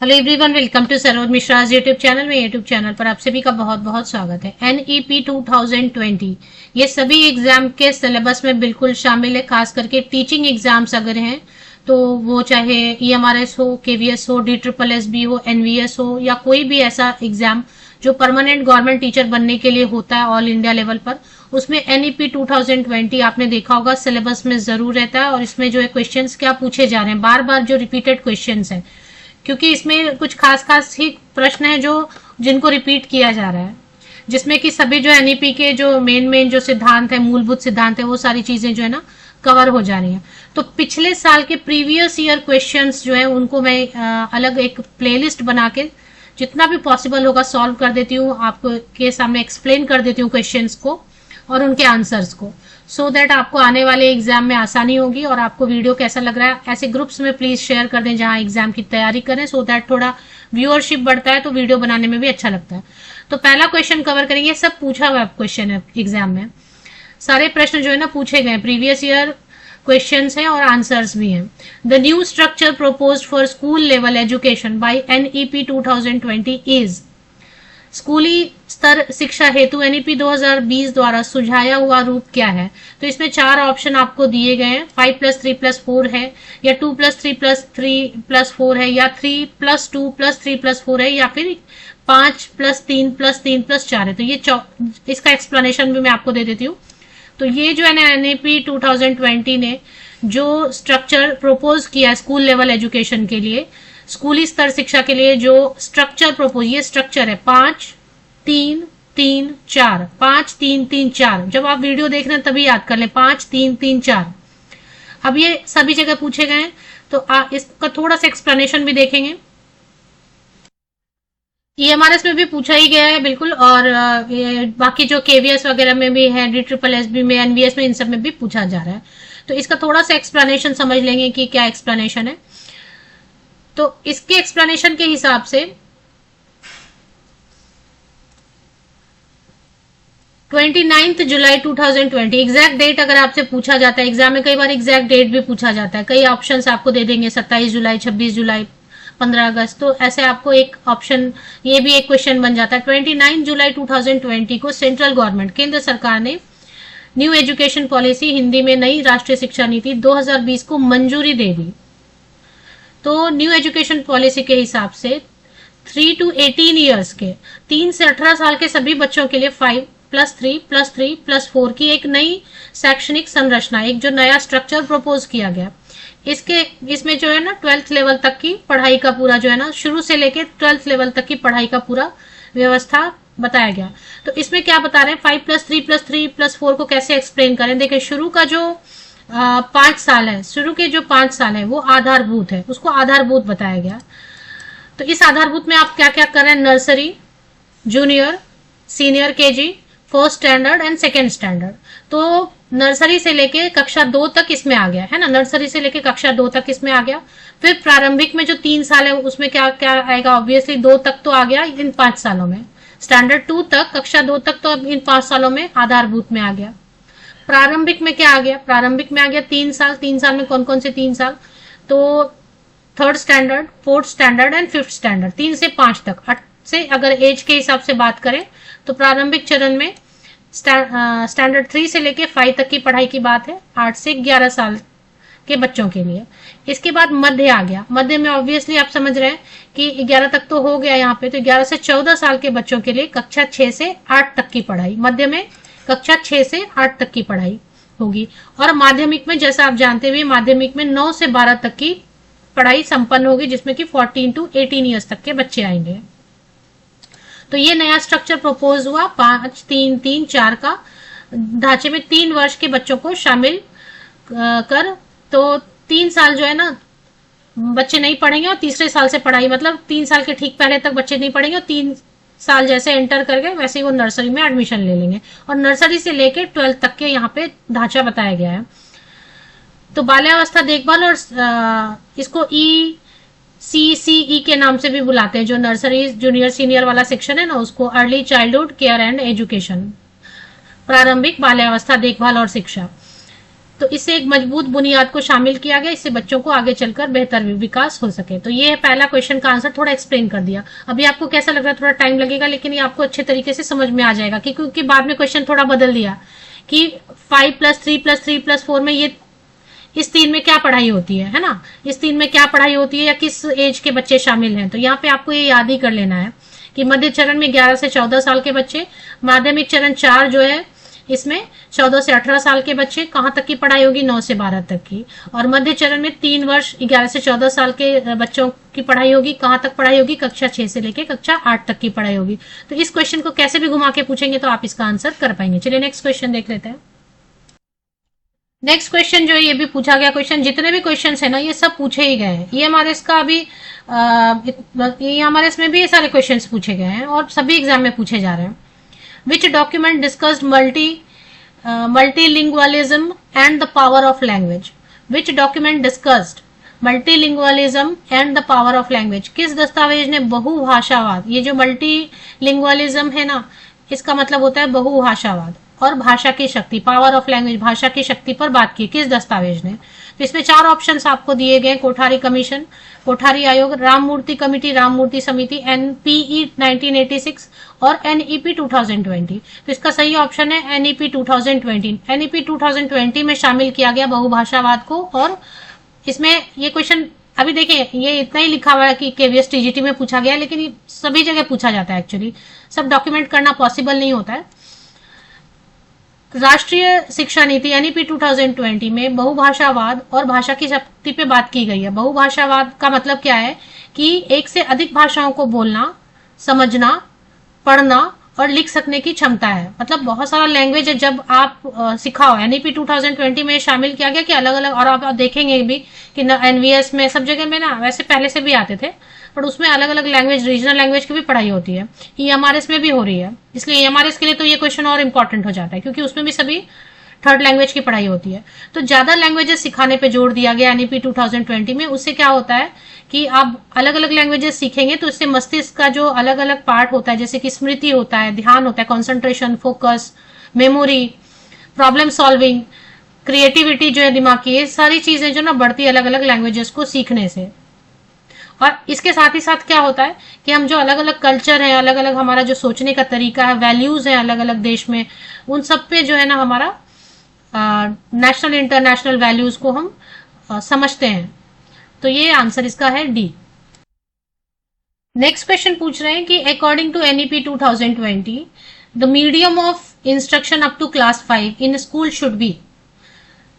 Hello everyone, welcome to Saroj Mishra YouTube channel में। YouTube channel पर आप सभी का बहुत बहुत स्वागत है। एनईपी 2020 ये सभी एग्जाम के सिलेबस में बिल्कुल शामिल है। खास करके टीचिंग एग्जाम्स अगर हैं तो वो चाहे ईएमआरएस हो, केवीएस हो, DSSB हो, एनवीएस हो या कोई भी ऐसा एग्जाम जो परमानेंट गवर्नमेंट टीचर बनने के लिए होता है ऑल इंडिया लेवल पर, उसमें एनईपी 2020 आपने देखा होगा सिलेबस में जरूर रहता है। और इसमें जो है क्वेश्चंस क्या पूछे जा रहे हैं, बार बार जो रिपीटेड क्वेश्चंस हैं, क्योंकि इसमें कुछ खास खास ही प्रश्न है जो जिनको रिपीट किया जा रहा है, जिसमें कि सभी जो एनईपी के जो मेन जो सिद्धांत है, मूलभूत सिद्धांत है, वो सारी चीजें जो है ना कवर हो जा रही हैं। तो पिछले साल के प्रीवियस ईयर क्वेश्चंस जो है उनको मैं अलग एक प्लेलिस्ट बना के जितना भी पॉसिबल होगा सॉल्व कर देती हूँ, आपको के सामने एक्सप्लेन कर देती हूँ क्वेश्चंस को और उनके आंसर्स को, सो दैट आपको आने वाले एग्जाम में आसानी होगी। और आपको वीडियो कैसा लग रहा है ऐसे ग्रुप्स में प्लीज शेयर कर दें जहां एग्जाम की तैयारी करें, सो दैट थोड़ा व्यूअरशिप बढ़ता है तो वीडियो बनाने में भी अच्छा लगता है। तो पहला क्वेश्चन कवर करेंगे। सब पूछा हुआ क्वेश्चन है एग्जाम में, सारे प्रश्न जो है ना पूछे गए, प्रीवियस ईयर क्वेश्चंस हैं और आंसर्स भी हैं। The new structure proposed for school level education by NEP 2020 is. स्कूली स्तर शिक्षा हेतु एनईपी 2020 द्वारा सुझाया हुआ रूप क्या है? तो इसमें चार ऑप्शन आपको दिए गए हैं। 5+3+4 है, या 2+3+3+4 है, या 3+2+3+4 है, या फिर 5+3+3+4 है। तो ये इसका एक्सप्लेनेशन भी मैं आपको दे देती हूँ। तो ये जो है ना एनईपी 2020 ने जो स्ट्रक्चर प्रपोज किया है स्कूल लेवल एजुकेशन के लिए, स्कूली स्तर शिक्षा के लिए जो स्ट्रक्चर प्रपोज, ये स्ट्रक्चर है 5-3-3-4, 5-3-3-4। जब आप वीडियो देख रहे हैं तभी याद कर लें 5-3-3-4। अब ये सभी जगह पूछे गए हैं तो इसका थोड़ा सा एक्सप्लेनेशन भी देखेंगे। ईएमआरएस में भी पूछा ही गया है बिल्कुल, और बाकी जो केवीएस वगैरह में भी है, DSSB में, एनवीएस में, इन सब में भी पूछा जा रहा है। तो इसका थोड़ा सा एक्सप्लेनेशन समझ लेंगे कि क्या एक्सप्लेनेशन है। तो इसके एक्सप्लेनेशन के हिसाब से 29 जुलाई 2020 एग्जैक्ट डेट अगर आपसे पूछा जाता है एग्जाम में, कई बार एग्जैक्ट डेट भी पूछा जाता है, कई ऑप्शंस आपको दे देंगे 27 जुलाई, 26 जुलाई, 15 अगस्त, तो ऐसे आपको एक ऑप्शन, ये भी एक क्वेश्चन बन जाता है। 29 जुलाई 2020 को सेंट्रल गवर्नमेंट, केंद्र सरकार ने न्यू एजुकेशन पॉलिसी, हिंदी में नई राष्ट्रीय शिक्षा नीति 2020 को मंजूरी दे दी। तो न्यू एजुकेशन पॉलिसी के हिसाब से 3 to 18 ईयर्स के, 3 से 18 साल के सभी बच्चों के लिए 5+3+3+4 की एक नई शैक्षणिक संरचना, एक जो नया स्ट्रक्चर प्रपोज किया गया। इसमें जो है ना 12th लेवल तक की पढ़ाई का पूरा जो है ना, शुरू से लेके 12th लेवल तक की पढ़ाई का पूरा व्यवस्था बताया गया। तो इसमें क्या बता रहे हैं, 5+3+3+4 को कैसे एक्सप्लेन करें। देखिए, शुरू का जो 5 साल है, शुरू के जो 5 साल है वो आधारभूत है, उसको आधारभूत बताया गया। तो इस आधारभूत में आप क्या क्या कर रहे हैं, nursery, junior, senior KG, first standard and second standard. तो नर्सरी से लेके कक्षा 2 तक इसमें आ गया है ना, नर्सरी से लेके कक्षा 2 तक इसमें आ गया। फिर प्रारंभिक में जो 3 साल है उसमें क्या क्या आएगा, ऑब्वियसली 2 तक तो आ गया इन 5 सालों में, स्टैंडर्ड 2 तक, कक्षा 2 तक तो अब इन 5 सालों में आधारभूत में आ गया। प्रारंभिक में क्या आ गया, प्रारंभिक में आ गया 3 साल। 3 साल में कौन कौन से 3 साल, तो 3rd standard, 4th standard and 5th standard, 3 से 5 तक। 8 से अगर एज के हिसाब से बात करें तो प्रारंभिक चरण में स्टैंडर्ड 3 से लेके 5 तक की पढ़ाई की बात है, 8 से 11 साल के बच्चों के लिए। इसके बाद मध्य आ गया। मध्य में ऑब्वियसली आप समझ रहे हैं कि 11 तक तो हो गया यहाँ पे, तो 11 से 14 साल के बच्चों के लिए कक्षा 6 से 8 तक की पढ़ाई, मध्य में कक्षा 6 से 8 तक की पढ़ाई होगी। और माध्यमिक में जैसा आप जानते हुए, माध्यमिक में 9 से 12 तक की पढ़ाई संपन्न होगी, जिसमें कि 14 to 18 ईयर्स तक के बच्चे आएंगे। तो ये नया स्ट्रक्चर प्रपोज हुआ 5-3-3-4 का, ढांचे में 3 वर्ष के बच्चों को शामिल कर। तो 3 साल जो है ना बच्चे नहीं पढ़ेंगे, और तीसरे साल से पढ़ाई, मतलब 3 साल के ठीक पहले तक बच्चे नहीं पढ़ेंगे, और 3 साल जैसे एंटर कर गए वैसे ही वो नर्सरी में एडमिशन ले लेंगे। और नर्सरी से लेके 12th तक के यहाँ पे ढांचा बताया गया है। तो बाल्यावस्था देखभाल, और इसको ECCE के नाम से भी बुलाते हैं, जो नर्सरी, जूनियर, सीनियर वाला सेक्शन है ना, उसको early childhood care and education, प्रारंभिक बाल्यावस्था देखभाल और शिक्षा। तो इससे एक मजबूत बुनियाद को शामिल किया गया, इससे बच्चों को आगे चलकर बेहतर विकास हो सके। तो ये पहला क्वेश्चन का आंसर थोड़ा एक्सप्लेन कर दिया। अभी आपको कैसा लग रहा है, थोड़ा टाइम लगेगा, लेकिन ये आपको अच्छे तरीके से समझ में आ जाएगा क्योंकि बाद में क्वेश्चन थोड़ा बदल दिया कि 5+3+3+4 में ये इस 3 में क्या पढ़ाई होती है ना, इस 3 में क्या पढ़ाई होती है या किस एज के बच्चे शामिल हैं। तो यहाँ पे आपको ये याद ही कर लेना है कि मध्य चरण में 11 से 14 साल के बच्चे, माध्यमिक चरण 4 जो है इसमें 14 से 18 साल के बच्चे, कहाँ तक की पढ़ाई होगी, 9 से 12 तक की। और मध्य चरण में 3 वर्ष 11 से 14 साल के बच्चों की पढ़ाई होगी, कहाँ तक पढ़ाई होगी, कक्षा 6 से लेके कक्षा 8 तक की पढ़ाई होगी। तो इस क्वेश्चन को कैसे भी घुमा के पूछेंगे तो आप इसका आंसर कर पाएंगे। चलिए नेक्स्ट क्वेश्चन देख लेते हैं। नेक्स्ट क्वेश्चन जो है ये भी पूछा गया क्वेश्चन, जितने भी क्वेश्चन है ना ये सब पूछे ही गए हैं। ईएमआरएस का अभी ईएमआरएस में भी ये सारे क्वेश्चन पूछे गए हैं और सभी एग्जाम में पूछे जा रहे हैं। Which document discussed multilingualism and the power of language? Which document discussed multilingualism and the power of language? किस दस्तावेज ने बहुभाषावाद, ये जो मल्टीलिंगुअलिज्म है ना, इसका मतलब होता है बहुभाषावाद और भाषा की शक्ति, पावर ऑफ लैंग्वेज, भाषा की शक्ति पर बात की, किस दस्तावेज ने? तो इसमें 4 ऑप्शंस आपको दिए गए, कोठारी कमीशन, कोठारी आयोग, राममूर्ति कमेटी, राममूर्ति समिति, एनपीई 1986 और एनईपी 2020। तो इसका सही ऑप्शन है एनईपी 2020। एनईपी 2020 में शामिल किया गया बहुभाषावाद को। और इसमें ये क्वेश्चन अभी देखिए ये इतना ही लिखा हुआ है कि केवीएस टीजीटी में पूछा गया, लेकिन ये सभी जगह पूछा जाता है। एक्चुअली सब डॉक्यूमेंट करना पॉसिबल नहीं होता है। राष्ट्रीय शिक्षा नीति एनईपी 2020 में बहुभाषावाद और भाषा की शक्ति पे बात की गई है। बहुभाषावाद का मतलब क्या है कि एक से अधिक भाषाओं को बोलना, समझना, पढ़ना और लिख सकने की क्षमता है। मतलब बहुत सारा लैंग्वेज है जब आप सिखाओ। एनईपी 2020 में शामिल किया गया कि अलग अलग, और आप देखेंगे भी कि एनवीएस में सब जगह में ना, वैसे पहले से भी आते थे पर उसमें अलग अलग लैंग्वेज, रीजनल लैंग्वेज की भी पढ़ाई होती है। ईएमआरएस में भी हो रही है, इसलिए ईएमआरएस के लिए तो ये क्वेश्चन और इम्पोर्टेंट हो जाता है क्योंकि उसमें भी सभी थर्ड लैंग्वेज की पढ़ाई होती है। तो ज्यादा लैंग्वेजेस सिखाने पे जोर दिया गया एनईपी 2020 में। उससे क्या होता है कि आप अलग अलग लैंग्वेजेस सीखेंगे तो इससे मस्तिष्क का जो अलग अलग पार्ट होता है, जैसे कि स्मृति होता है, ध्यान होता है, concentration, focus, memory, problem solving, creativity जो है दिमाग की, ये सारी चीजें जो ना बढ़ती अलग अलग लैंग्वेजेस को सीखने से। और इसके साथ ही साथ क्या होता है कि हम जो अलग अलग कल्चर है, अलग अलग हमारा जो सोचने का तरीका है, वैल्यूज है अलग अलग देश में, उन सब पे जो है ना हमारा नेशनल इंटरनेशनल वैल्यूज को हम समझते हैं। तो ये आंसर इसका है डी। नेक्स्ट क्वेश्चन पूछ रहे हैं कि according to NEP 2020 the medium of instruction up to class 5 in school should be.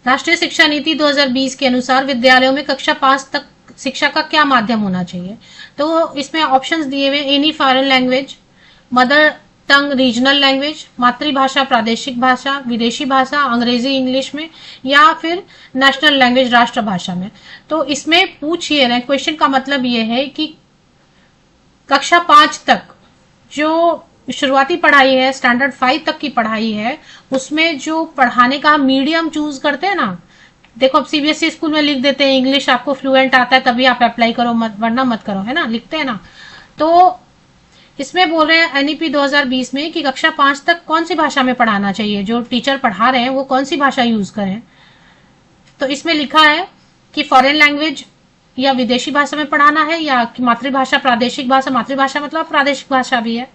राष्ट्रीय शिक्षा नीति 2020 के अनुसार विद्यालयों में कक्षा 5 तक शिक्षा का क्या माध्यम होना चाहिए? तो इसमें ऑप्शंस दिए हुए, any foreign language, mother tongue regional language, मातृभाषा प्रादेशिक भाषा, विदेशी भाषा अंग्रेजी इंग्लिश में, या फिर नेशनल लैंग्वेज राष्ट्रभाषा में। तो इसमें पूछ ये रहे, क्वेश्चन का मतलब ये है कि कक्षा 5 तक जो शुरुआती पढ़ाई है, स्टैंडर्ड 5 तक की पढ़ाई है, उसमें जो पढ़ाने का मीडियम चूज करते हैं ना, देखो अब सीबीएसई स्कूल में लिख देते हैं इंग्लिश आपको फ्लुएंट आता है तभी आप अप्लाई करो, मत वरना मत करो, है ना, लिखते हैं ना। तो इसमें बोल रहे हैं एनईपी 2020 में कि कक्षा 5 तक कौन सी भाषा में पढ़ाना चाहिए, जो टीचर पढ़ा रहे हैं वो कौन सी भाषा यूज करें। तो इसमें लिखा है कि फॉरेन लैंग्वेज या विदेशी भाषा में पढ़ाना है, या मातृभाषा प्रादेशिक भाषा, मातृभाषा मतलब प्रादेशिक भाषा भी है,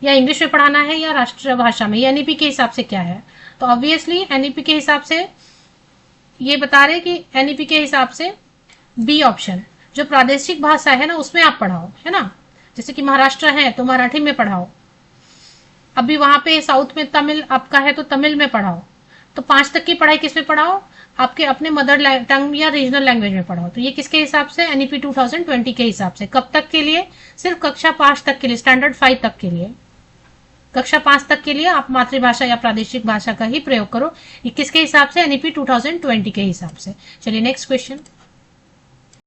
या इंग्लिश में पढ़ाना है या राष्ट्रभाषा में। ये एनईपी के हिसाब से क्या है? तो ऑब्वियसली एनईपी के हिसाब से ये बता रहे कि एनईपी के हिसाब से बी ऑप्शन, जो प्रादेशिक भाषा है ना उसमें आप पढ़ाओ, है ना। जैसे कि महाराष्ट्र है तो मराठी में पढ़ाओ, अभी वहां पे साउथ में तमिल आपका है तो तमिल में पढ़ाओ। तो 5 तक की पढ़ाई किस में पढ़ाओ? आपके अपने मदर टंग या रीजनल लैंग्वेज में पढ़ाओ। तो ये किसके हिसाब से? एनईपी 2020 के हिसाब से। कब तक के लिए? सिर्फ कक्षा 5 तक के लिए, स्टैंडर्ड 5 तक के लिए। कक्षा 5 तक के लिए आप मातृभाषा या प्रादेशिक भाषा का ही प्रयोग करो। ये किसके हिसाब से? एनईपी 2020 के हिसाब से। चलिए नेक्स्ट क्वेश्चन।